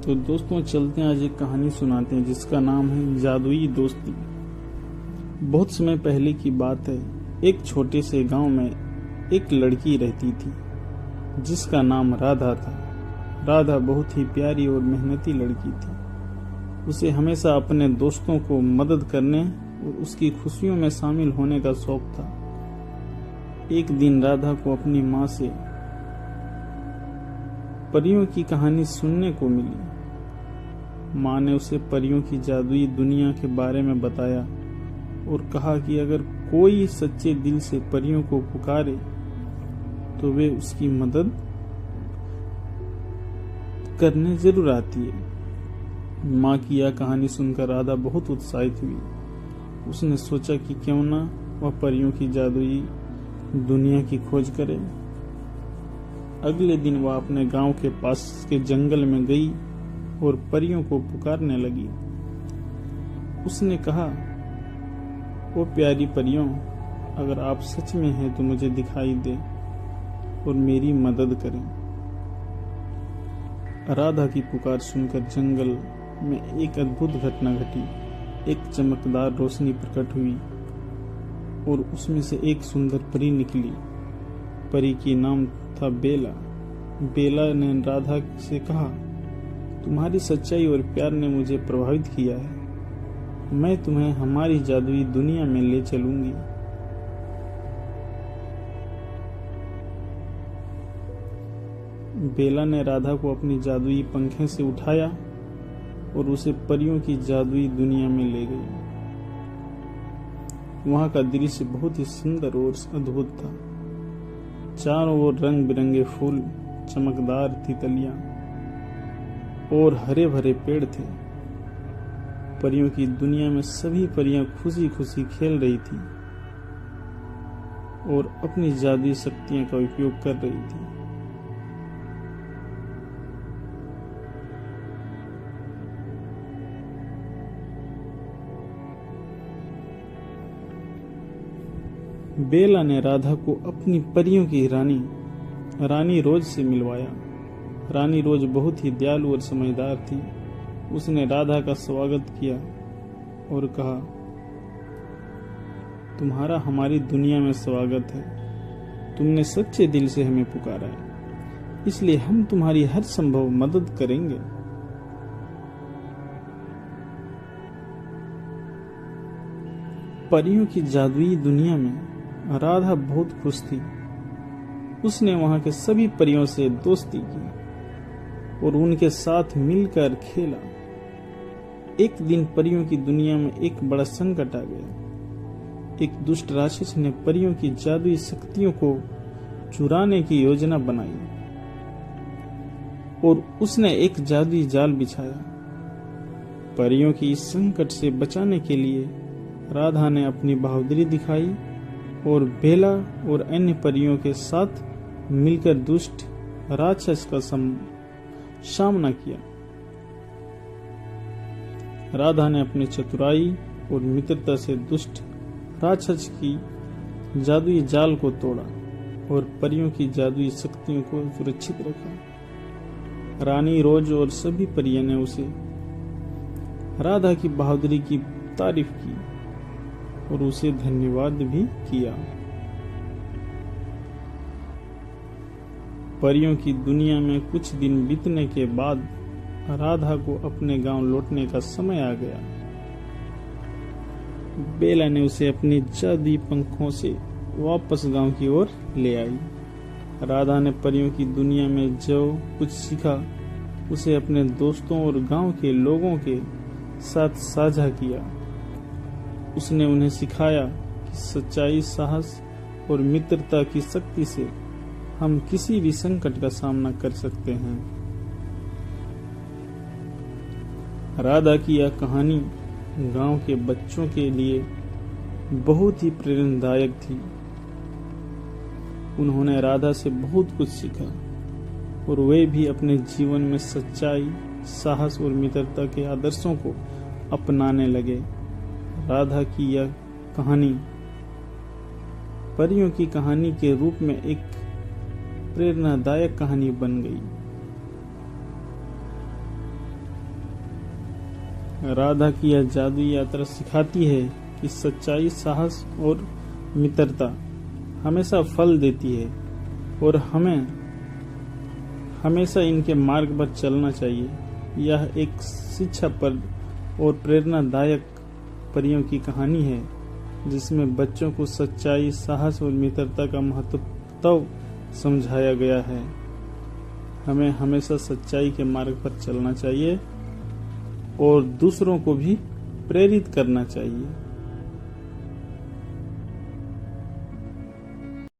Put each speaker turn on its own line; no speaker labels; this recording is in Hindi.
तो दोस्तों चलते हैं, आज एक कहानी सुनाते हैं जिसका नाम है जादुई दोस्ती। बहुत समय पहले की बात है। एक छोटे से गांव में एक लड़की रहती थी जिसका नाम राधा था। राधा बहुत ही प्यारी और मेहनती लड़की थी। उसे हमेशा अपने दोस्तों को मदद करने और उसकी खुशियों में शामिल होने का शौक था। एक दिन राधा को अपनी माँ से परियों की कहानी सुनने को मिली। माँ ने उसे परियों की जादुई दुनिया के बारे में बताया और कहा कि अगर कोई सच्चे दिल से परियों को पुकारे तो वे उसकी मदद करने जरूर आती है। माँ की यह कहानी सुनकर राधा बहुत उत्साहित हुई। उसने सोचा कि क्यों ना वह परियों की जादुई दुनिया की खोज करे। अगले दिन वह अपने गांव के पास के जंगल में गई और परियों को पुकारने लगी। उसने कहा, ओ प्यारी परियों, अगर आप सच में हैं तो मुझे दिखाई दे और मेरी मदद करें। राधा की पुकार सुनकर जंगल में एक अद्भुत घटना घटी। एक चमकदार रोशनी प्रकट हुई और उसमें से एक सुंदर परी निकली। परी की नाम था बेला। बेला ने राधा से कहा, तुम्हारी सच्चाई और प्यार ने मुझे प्रभावित किया है। मैं तुम्हें हमारी जादुई दुनिया में ले चलूंगी। बेला ने राधा को अपनी जादुई पंखें से उठाया और उसे परियों की जादुई दुनिया में ले गई। वहां का दृश्य बहुत ही सुंदर और अद्भुत था। चारों ओर रंग बिरंगे फूल, चमकदार तितलियां और हरे भरे पेड़ थे। परियों की दुनिया में सभी परियां खुशी खुशी खेल रही थी और अपनी जादुई शक्तियों का उपयोग कर रही थी। बेला ने राधा को अपनी परियों की रानी रोज से मिलवाया। रानी रोज बहुत ही दयालु और समझदार थी। उसने राधा का स्वागत किया और कहा, तुम्हारा हमारी दुनिया में स्वागत है। तुमने सच्चे दिल से हमें पुकारा है, इसलिए हम तुम्हारी हर संभव मदद करेंगे। परियों की जादुई दुनिया में राधा बहुत खुश थी। उसने वहां के सभी परियों से दोस्ती की और उनके साथ मिलकर खेला। एक दिन परियों की दुनिया में एक बड़ा संकट आ गया। एक दुष्ट राक्षस ने परियों की जादुई शक्तियों को चुराने की योजना बनाई और उसने एक जादुई जाल बिछाया। परियों की इस संकट से बचाने के लिए राधा ने अपनी बहादुरी दिखाई और बेला और अन्य परियों के साथ मिलकर दुष्ट राक्षस का सामना किया। राधा ने अपनी चतुराई और मित्रता से दुष्ट राक्षस की जादुई जाल को तोड़ा और परियों की जादुई शक्तियों को सुरक्षित रखा। रानी रोज और सभी परियों ने उसे राधा की बहादुरी की तारीफ की और उसे धन्यवाद भी किया। परियों की दुनिया में कुछ दिन बीतने के बाद राधा को अपने गांव लौटने का समय आ गया। बेला ने उसे अपनी जादुई पंखों से वापस गांव की ओर ले आई। राधा ने परियों की दुनिया में जो कुछ सीखा उसे अपने दोस्तों और गांव के लोगों के साथ साझा किया। उसने उन्हें सिखाया कि सच्चाई, साहस और मित्रता की शक्ति से हम किसी भी संकट का सामना कर सकते हैं। राधा की यह कहानी गांव के बच्चों के लिए बहुत ही प्रेरणादायक थी। उन्होंने राधा से बहुत कुछ सीखा और वे भी अपने जीवन में सच्चाई, साहस और मित्रता के आदर्शों को अपनाने लगे। राधा की यह कहानी परियों की कहानी के रूप में एक प्रेरणादायक कहानी बन गई। राधा की यह जादुई यात्रा सिखाती है कि सच्चाई, साहस और मित्रता हमेशा फल देती है और हमें हमेशा इनके मार्ग पर चलना चाहिए। यह एक शिक्षाप्रद और प्रेरणादायक परियों की कहानी है जिसमें बच्चों को सच्चाई, साहस और मित्रता का महत्व समझाया गया है। हमें हमेशा सच्चाई के मार्ग पर चलना चाहिए और दूसरों को भी प्रेरित करना चाहिए।